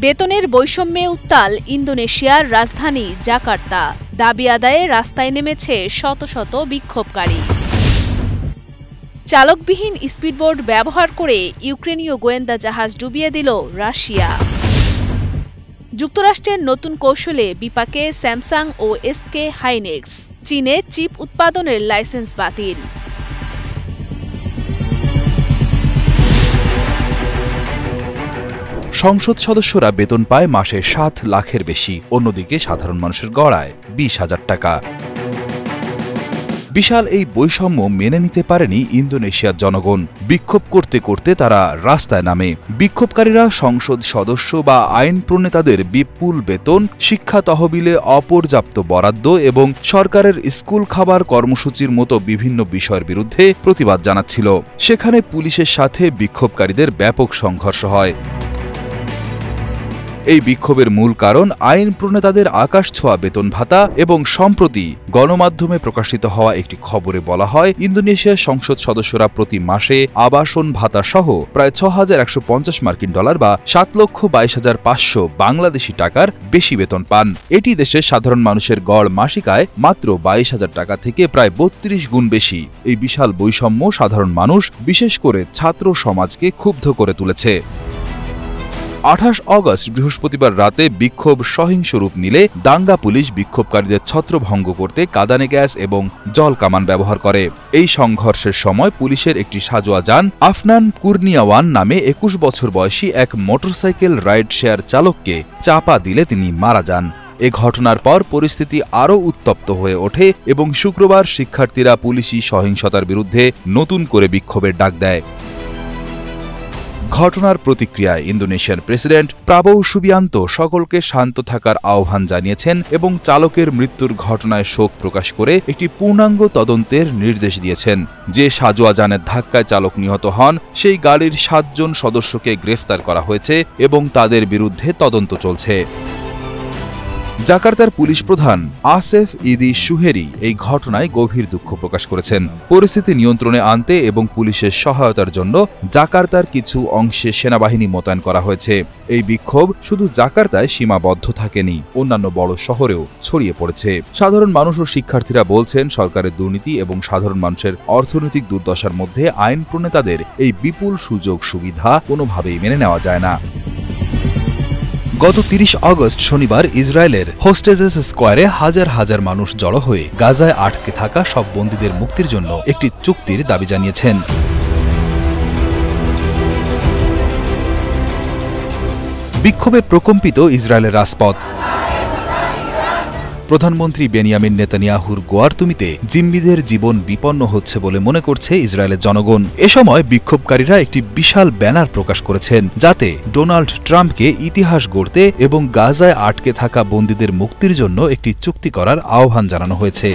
বেতনের বৈষম্যে উত্তাল ইন্দোনেশিয়ার রাজধানী জাকার্তা। দাবি আদায়ে রাস্তায় নেমেছে শত শত বিক্ষোভকারী। চালকবিহীন স্পিডবোট ব্যবহার করে ইউক্রেনীয় গোয়েন্দা জাহাজ ডুবিয়ে দিল রাশিয়া। যুক্তরাষ্ট্রের নতুন কৌশলে বিপাকে স্যামসাং ও এসকে হাইনেক্স। চীনে চিপ উৎপাদনের লাইসেন্স বাতিল। সংসদ সদস্যরা বেতন পায় মাসে ৭ লাখের বেশি, অন্যদিকে সাধারণ মানুষের গড়ায় ২০,০০০ টাকা। বিশাল এই বৈষম্য মেনে নিতে পারেনি ইন্দোনেশিয়ার জনগণ। বিক্ষোভ করতে করতে তারা রাস্তায় নামে। বিক্ষোভকারীরা সংসদ সদস্য বা আইন প্রণেতাদের বিপুল বেতন, শিক্ষা তহবিলে অপর্যাপ্ত বরাদ্দ এবং সরকারের স্কুল খাবার কর্মসূচির মতো বিভিন্ন বিষয়ের বিরুদ্ধে প্রতিবাদ জানাচ্ছিল। সেখানে পুলিশের সাথে বিক্ষোভকারীদের ব্যাপক সংঘর্ষ হয়। এই বিক্ষোভের মূল কারণ আইন প্রণেতাদের আকাশছোঁয়া বেতন ভাতা এবং সম্প্রতি গণমাধ্যমে প্রকাশিত হওয়া একটি খবরে বলা হয় ইন্দোনেশিয়ার সংসদ সদস্যরা প্রতি মাসে আবাসন ভাতা সহ প্রায় $৬,১৫০ মার্কিন বা ৭,২২,৫০০ বাংলাদেশি টাকার বেশি বেতন পান। এটি দেশের সাধারণ মানুষের গড় মাসিক আয় মাত্র ২২,০০০ টাকা থেকে প্রায় ৩২ গুণ বেশি। এই বিশাল বৈষম্য সাধারণ মানুষ, বিশেষ করে ছাত্র সমাজকে ক্ষুব্ধ করে তুলেছে। ২৮ অগস্ট বৃহস্পতিবার রাতে বিক্ষোভ সহিংস রূপ নিলে দাঙ্গা পুলিশ বিক্ষোভকারীদের ছত্রভঙ্গ করতে কাঁদানে গ্যাস এবং জল কামান ব্যবহার করে। এই সংঘর্ষের সময় পুলিশের একটি সাজোয়া যান আফনান কুর্নিয়াওয়ান নামে ২১ বছর বয়সী এক মোটরসাইকেল রাইড শেয়ার চালককে চাপা দিলে তিনি মারা যান। এ ঘটনার পর পরিস্থিতি আরও উত্তপ্ত হয়ে ওঠে এবং শুক্রবার শিক্ষার্থীরা পুলিশি সহিংসতার বিরুদ্ধে নতুন করে বিক্ষোভের ডাক দেয়। ঘটনার প্রতিক্রিয়ায় ইন্দোনেশিয়ার প্রেসিডেন্ট প্রাবোও সুবিয়ান্তো সকলকে শান্ত থাকার আহ্বান জানিয়েছেন এবং চালকের মৃত্যুর ঘটনায় শোক প্রকাশ করে একটি পূর্ণাঙ্গ তদন্তের নির্দেশ দিয়েছেন। যে সাজোয়া যানের ধাক্কায় চালক নিহত হন সেই গাড়ির ৭ জন সদস্যকে গ্রেফতার করা হয়েছে এবং তাদের বিরুদ্ধে তদন্ত চলছে। জাকার্তার পুলিশ প্রধান আসেফ ইদি সুহেরি এই ঘটনায় গভীর দুঃখ প্রকাশ করেছেন। পরিস্থিতি নিয়ন্ত্রণে আনতে এবং পুলিশের সহায়তার জন্য জাকার্তার কিছু অংশে সেনাবাহিনী মোতায়েন করা হয়েছে। এই বিক্ষোভ শুধু জাকার্তায় সীমাবদ্ধ থাকেনি, অন্যান্য বড় শহরেও ছড়িয়ে পড়েছে। সাধারণ মানুষ ও শিক্ষার্থীরা বলছেন সরকারের দুর্নীতি এবং সাধারণ মানুষের অর্থনৈতিক দুর্দশার মধ্যে আইন প্রণেতাদের এই বিপুল সুযোগ সুবিধা কোনোভাবেই মেনে নেওয়া যায় না। গত ৩০ অগস্ট শনিবার ইসরায়েলের হোস্টেজেস স্কোয়ারে হাজার হাজার মানুষ জড়ো হয়ে গাজায় আটকে থাকা সব বন্দীদের মুক্তির জন্য একটি চুক্তির দাবি জানিয়েছেন। বিক্ষোভে প্রকম্পিত ইসরায়েলের রাজপথ। প্রধানমন্ত্রী বেনিয়ামিন নেতানিয়াহুর গোয়ার্তুমিতে জিম্মিদের জীবন বিপন্ন হচ্ছে বলে মনে করছে ইসরায়েলের জনগণ। এ সময় বিক্ষোভকারীরা একটি বিশাল ব্যানার প্রকাশ করেছেন যাতে ডোনাল্ড ট্রাম্পকে ইতিহাস গড়তে এবং গাজায় আটকে থাকা বন্দীদের মুক্তির জন্য একটি চুক্তি করার আহ্বান জানানো হয়েছে।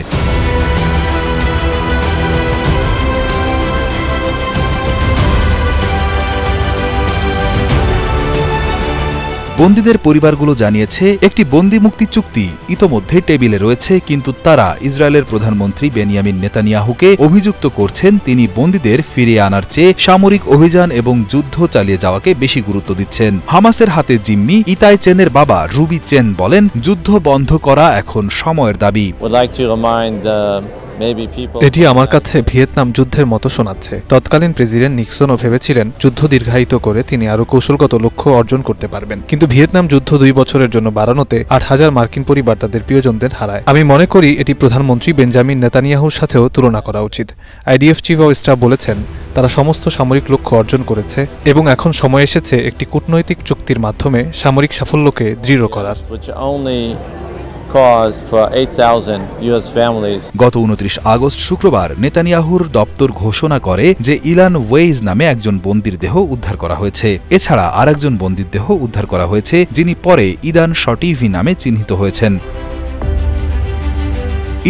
বন্দীদের পরিবারগুলো জানিয়েছে একটি বন্দী মুক্তি চুক্তি ইতোমধ্যে টেবিলে রয়েছে, কিন্তু তারা ইসরায়েলের প্রধানমন্ত্রী বেনিয়ামিন নেতানিয়াহুকে অভিযুক্ত করছেন তিনি বন্দীদের ফিরিয়ে আনার চেয়ে সামরিক অভিযান এবং যুদ্ধ চালিয়ে যাওয়াকে বেশি গুরুত্ব দিচ্ছেন। হামাসের হাতে জিম্মি ইতাই চেনের বাবা রুবি চেন বলেন যুদ্ধ বন্ধ করা এখন সময়ের দাবি। এটি আমার কাছে ভিয়েতনাম যুদ্ধের মতো শোনাচ্ছে। তৎকালীন প্রেসিডেন্ট নিক্সনও ভেবেছিলেন যুদ্ধ দীর্ঘায়িত করে তিনি আরও কৌশলগত লক্ষ্য অর্জন করতে পারবেন, কিন্তু ভিয়েতনাম যুদ্ধ ২ বছরের জন্য বাড়ানোতে ৮,০০০ মার্কিন পরিবার তাদের প্রিয়জনদের হারায়। আমি মনে করি এটি প্রধানমন্ত্রী বেঞ্জামিন নেতানিয়াহুর সাথেও তুলনা করা উচিত। আইডিএফ চিফ অব স্টাফ বলেছেন তারা সমস্ত সামরিক লক্ষ্য অর্জন করেছে এবং এখন সময় এসেছে একটি কূটনৈতিক চুক্তির মাধ্যমে সামরিক সাফল্যকে দৃঢ় করার। গত ২৯ আগস্ট শুক্রবার নেতানিয়াহুর দপ্তর ঘোষণা করে যে ইলান ওয়েইজ নামে একজন বন্দীর দেহ উদ্ধার করা হয়েছে। এছাড়া আরেকজন বন্দীর দেহ উদ্ধার করা হয়েছে যিনি পরে ইদান শটিভি নামে চিহ্নিত হয়েছেন।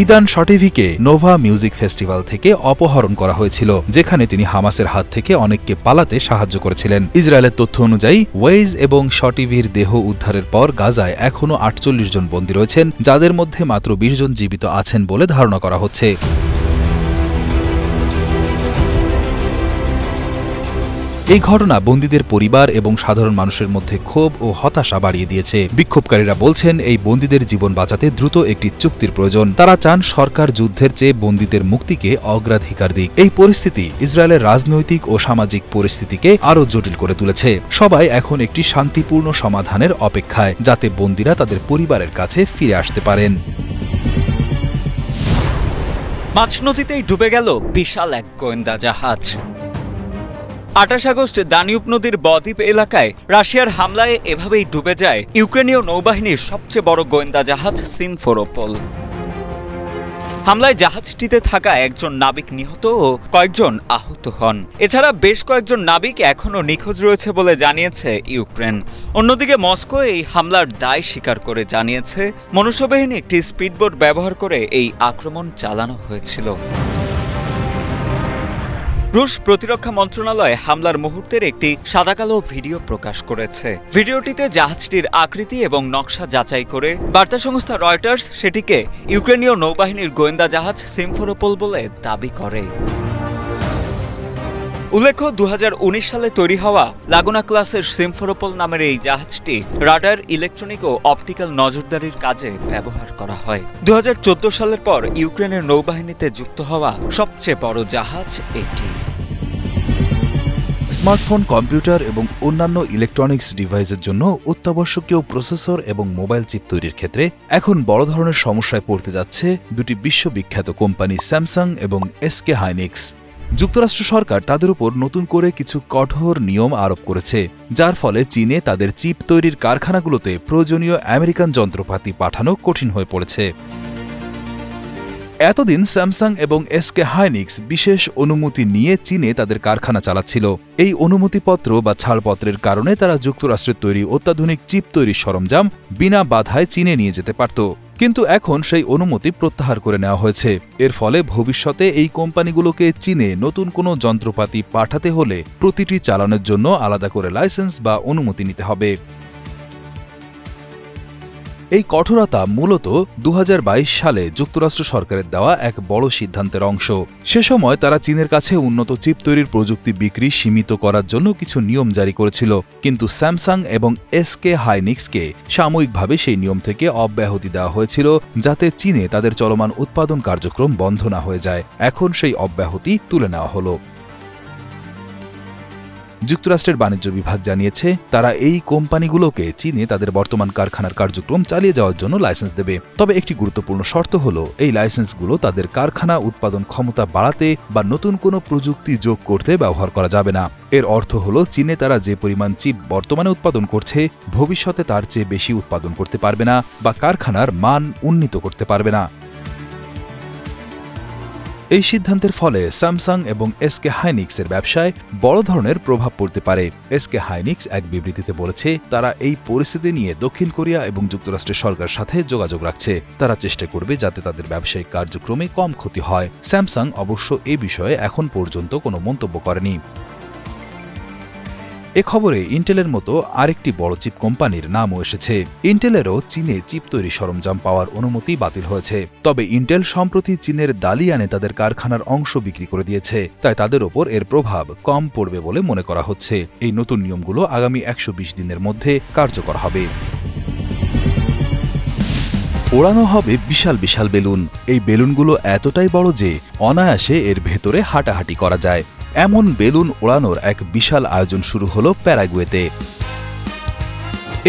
ইদান শটিভিকে নোভা মিউজিক ফেস্টিভ্যাল থেকে অপহরণ করা হয়েছিল, যেখানে তিনি হামাসের হাত থেকে অনেককে পালাতে সাহায্য করেছিলেন। ইসরায়েলের তথ্য অনুযায়ী ওয়েইজ এবং শটিভির দেহ উদ্ধারের পর গাজায় এখনও ৪৮ জন বন্দী রয়েছেন, যাদের মধ্যে মাত্র ২০ জন জীবিত আছেন বলে ধারণা করা হচ্ছে। এই ঘটনা বন্দীদের পরিবার এবং সাধারণ মানুষের মধ্যে ক্ষোভ ও হতাশা বাড়িয়ে দিয়েছে। বিক্ষোভকারীরা বলছেন এই বন্দীদের জীবন বাঁচাতে দ্রুত একটি চুক্তির প্রয়োজন। তারা চান সরকার যুদ্ধের চেয়ে বন্দীদের মুক্তিকে অগ্রাধিকার দিক। এই পরিস্থিতি ইসরায়েলের রাজনৈতিক ও সামাজিক পরিস্থিতিকে আরও জটিল করে তুলেছে। সবাই এখন একটি শান্তিপূর্ণ সমাধানের অপেক্ষায়, যাতে বন্দীরা তাদের পরিবারের কাছে ফিরে আসতে পারেন। মাঝ নদীতেই ডুবে গেল বিশাল এক গোয়েন্দা জাহাজ। 28 আগস্ট দানিউব নদীর বদ্বীপ এলাকায় রাশিয়ার হামলায় এভাবেই ডুবে যায় ইউক্রেনীয় নৌবাহিনীর সবচেয়ে বড় গোয়েন্দা জাহাজ সিমফেরোপল। হামলায় জাহাজটিতে থাকা একজন নাবিক নিহত ও কয়েকজন আহত হন। এছাড়া বেশ কয়েকজন নাবিক এখনও নিখোঁজ রয়েছে বলে জানিয়েছে ইউক্রেন। অন্যদিকে মস্কো এই হামলার দায় স্বীকার করে জানিয়েছে মনুষ্যবিহীন একটি স্পিডবোট ব্যবহার করে এই আক্রমণ চালানো হয়েছিল। রুশ প্রতিরক্ষা মন্ত্রণালয় হামলার মুহূর্তের একটি সাদাকালো ভিডিও প্রকাশ করেছে। ভিডিওটিতে জাহাজটির আকৃতি এবং নকশা যাচাই করে বার্তা সংস্থা রয়টার্স সেটিকে ইউক্রেনীয় নৌবাহিনীর গোয়েন্দা জাহাজ সিমফেরোপল বলে দাবি করে। উল্লেখ্য, 2019 সালে তৈরি হওয়া লাগোনা ক্লাসের সিমফেরোপল নামের এই জাহাজটি রাডার, ইলেকট্রনিক ও অপটিক্যাল নজরদারির কাজে ব্যবহার করা হয়। 2014 সালের পর ইউক্রেনের নৌবাহিনীতে যুক্ত হওয়া সবচেয়ে বড় জাহাজ এটি। স্মার্টফোন, কম্পিউটার এবং অন্যান্য ইলেকট্রনিক্স ডিভাইসের জন্য অত্যাবশ্যকীয় প্রসেসর এবং মোবাইল চিপ তৈরির ক্ষেত্রে এখন বড় ধরনের সমস্যায় পড়তে যাচ্ছে দুটি বিশ্ববিখ্যাত কোম্পানি স্যামসাং এবং এসকে হাইনিক্স। যুক্তরাষ্ট্র সরকার তাদের উপর নতুন করে কিছু কঠোর নিয়ম আরোপ করেছে, যার ফলে চীনে তাদের চিপ তৈরির কারখানাগুলোতে প্রয়োজনীয় আমেরিকান যন্ত্রপাতি পাঠানো কঠিন হয়ে পড়েছে। এতদিন স্যামসাং এবং এসকে হাইনিক্স বিশেষ অনুমতি নিয়ে চীনে তাদের কারখানা চালাচ্ছিল। এই অনুমতিপত্র বা ছাড়পত্রের কারণে তারা যুক্তরাষ্ট্রের তৈরি অত্যাধুনিক চিপ তৈরির সরঞ্জাম বিনা বাধায় চীনে নিয়ে যেতে পারত। কিন্তু এখন সেই অনুমতি প্রত্যাহার করে নেওয়া হয়েছে। এর ফলে ভবিষ্যতে এই কোম্পানিগুলোকে চীনে নতুন কোনো যন্ত্রপাতি পাঠাতে হলে প্রতিটি চালানোর জন্য আলাদা করে লাইসেন্স বা অনুমতি নিতে হবে। এই কঠোরতা মূলত 2022 সালে যুক্তরাষ্ট্র সরকারের দেওয়া এক বড় সিদ্ধান্তের অংশ। সে সময় তারা চীনের কাছে উন্নত চিপ তৈরির প্রযুক্তি বিক্রি সীমিত করার জন্য কিছু নিয়ম জারি করেছিল, কিন্তু স্যামসাং এবং এসকে হাইনিক্সকে সাময়িকভাবে সেই নিয়ম থেকে অব্যাহতি দেওয়া হয়েছিল, যাতে চীনে তাদের চলমান উৎপাদন কার্যক্রম বন্ধ না হয়ে যায়। এখন সেই অব্যাহতি তুলে নেওয়া হলো। যুক্তরাষ্ট্রের বাণিজ্য বিভাগ জানিয়েছে তারা এই কোম্পানিগুলোকে চীনে তাদের বর্তমান কারখানার কার্যক্রম চালিয়ে যাওয়ার জন্য লাইসেন্স দেবে। তবে একটি গুরুত্বপূর্ণ শর্ত হলো এই লাইসেন্সগুলো তাদের কারখানা উৎপাদন ক্ষমতা বাড়াতে বা নতুন কোনো প্রযুক্তি যোগ করতে ব্যবহার করা যাবে না। এর অর্থ হলো চীনে তারা যে পরিমাণ চিপ বর্তমানে উৎপাদন করছে, ভবিষ্যতে তার চেয়ে বেশি উৎপাদন করতে পারবে না বা কারখানার মান উন্নীত করতে পারবে না। এই সিদ্ধান্তের ফলে স্যামসাং এবং এসকে হাইনিক্সের ব্যবসায় বড় ধরনের প্রভাব পড়তে পারে। এসকে হাইনিক্স এক বিবৃতিতে বলেছে তারা এই পরিস্থিতি নিয়ে দক্ষিণ কোরিয়া এবং যুক্তরাষ্ট্রের সরকারের সাথে যোগাযোগ রাখছে। তারা চেষ্টা করবে যাতে তাদের ব্যবসায়িক কার্যক্রমে কম ক্ষতি হয়। স্যামসাং অবশ্য এ বিষয়ে এখন পর্যন্ত কোনো মন্তব্য করেনি। এ খবরে ইন্টেলের মতো আরেকটি বড় চিপ কোম্পানির নামও এসেছে। ইন্টেলেরও চীনে চিপ তৈরি সরঞ্জাম পাওয়ার অনুমতি বাতিল হয়েছে। তবে ইন্টেল সম্প্রতি চীনের দালিয়ানে তাদের কারখানার অংশ বিক্রি করে দিয়েছে, তাই তাদের ওপর এর প্রভাব কম পড়বে বলে মনে করা হচ্ছে। এই নতুন নিয়মগুলো আগামী 120 দিনের মধ্যে কার্যকর হবে। ওড়ানো হবে বিশাল বিশাল বেলুন। এই বেলুনগুলো এতটাই বড় যে অনায়াসে এর ভেতরে হাঁটাহাঁটি করা যায়। এমন বেলুন ওড়ানোর এক বিশাল আয়োজন শুরু হলো প্যারাগুয়েতে।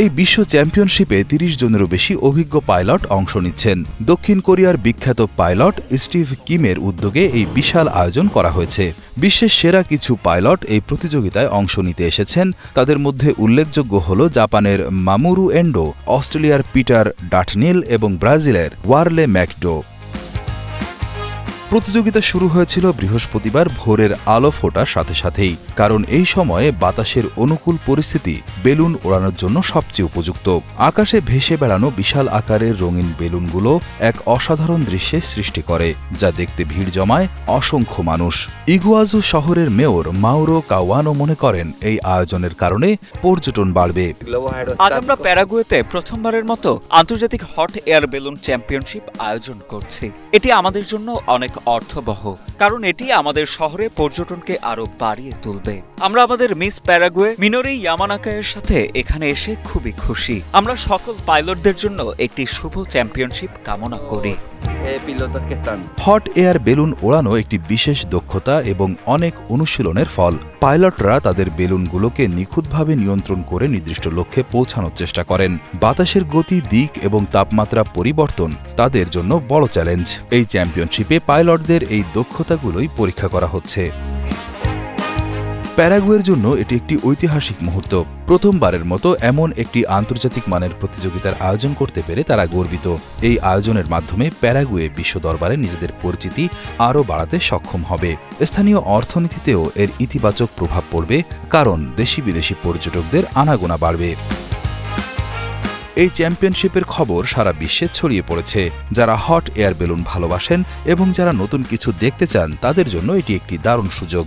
এই বিশ্ব চ্যাম্পিয়নশিপে 30 জনেরও বেশি অভিজ্ঞ পাইলট অংশ নিচ্ছেন। দক্ষিণ কোরিয়ার বিখ্যাত পাইলট স্টিভ কিমের উদ্যোগে এই বিশাল আয়োজন করা হয়েছে। বিশ্বের সেরা কিছু পাইলট এই প্রতিযোগিতায় অংশ নিতে এসেছেন। তাদের মধ্যে উল্লেখযোগ্য হল জাপানের মামুরু এন্ডো, অস্ট্রেলিয়ার পিটার ডাটনিল এবং ব্রাজিলের ওয়ারলে ম্যাকডো। প্রতিযোগিতা শুরু হয়েছিল বৃহস্পতিবার ভোরের আলো ফোটার সাথে সাথেই, কারণ এই সময়ে বাতাসের অনুকূল পরিস্থিতি বেলুন ওড়ানোর জন্য সবচেয়ে উপযুক্ত। আকাশে ভেসে বেড়ানো বিশাল আকারের রঙিন বেলুনগুলো এক অসাধারণ দৃশ্যের সৃষ্টি করে, যা দেখতে ভিড় জমায় অসংখ্য মানুষ। ইগুয়াজু শহরের মেয়র মাউরো কাওয়ানো মনে করেন এই আয়োজনের কারণে পর্যটন বাড়বে। আজ আমরা প্যারাগুয়েতে প্রথমবারের মতো আন্তর্জাতিক হট এয়ার বেলুন চ্যাম্পিয়নশিপ আয়োজন করছি। এটি আমাদের জন্য অনেক অর্থবহ, কারণ এটি আমাদের শহরে পর্যটনকে আরো বাড়িয়ে তুলবে। আমরা আমাদের মিস প্যারাগুয়ে মিনোরি ইয়ামানাকায়ের সাথে এখানে এসে খুবই খুশি। আমরা সকল পাইলটদের জন্য একটি শুভ চ্যাম্পিয়নশিপ কামনা করি। হট এয়ার বেলুন ওড়ানো একটি বিশেষ দক্ষতা এবং অনেক অনুশীলনের ফল। পাইলটরা তাদের বেলুনগুলোকে নিখুঁতভাবে নিয়ন্ত্রণ করে নির্দিষ্ট লক্ষ্যে পৌঁছানোর চেষ্টা করেন। বাতাসের গতি, দিক এবং তাপমাত্রা পরিবর্তন তাদের জন্য বড় চ্যালেঞ্জ। এই চ্যাম্পিয়নশিপে পাইলটদের এই দক্ষতাগুলোই পরীক্ষা করা হচ্ছে। প্যারাগুয়ের জন্য এটি একটি ঐতিহাসিক মুহূর্ত। প্রথমবারের মতো এমন একটি আন্তর্জাতিক মানের প্রতিযোগিতার আয়োজন করতে পেরে তারা গর্বিত। এই আয়োজনের মাধ্যমে প্যারাগুয়ে বিশ্ব দরবারে নিজেদের পরিচিতি আরও বাড়াতে সক্ষম হবে। স্থানীয় অর্থনীতিতেও এর ইতিবাচক প্রভাব পড়বে, কারণ দেশি বিদেশি পর্যটকদের আনাগোনা বাড়বে। এই চ্যাম্পিয়নশিপের খবর সারা বিশ্বে ছড়িয়ে পড়েছে। যারা হট এয়ার বেলুন ভালোবাসেন এবং যারা নতুন কিছু দেখতে চান তাদের জন্য এটি একটি দারুণ সুযোগ।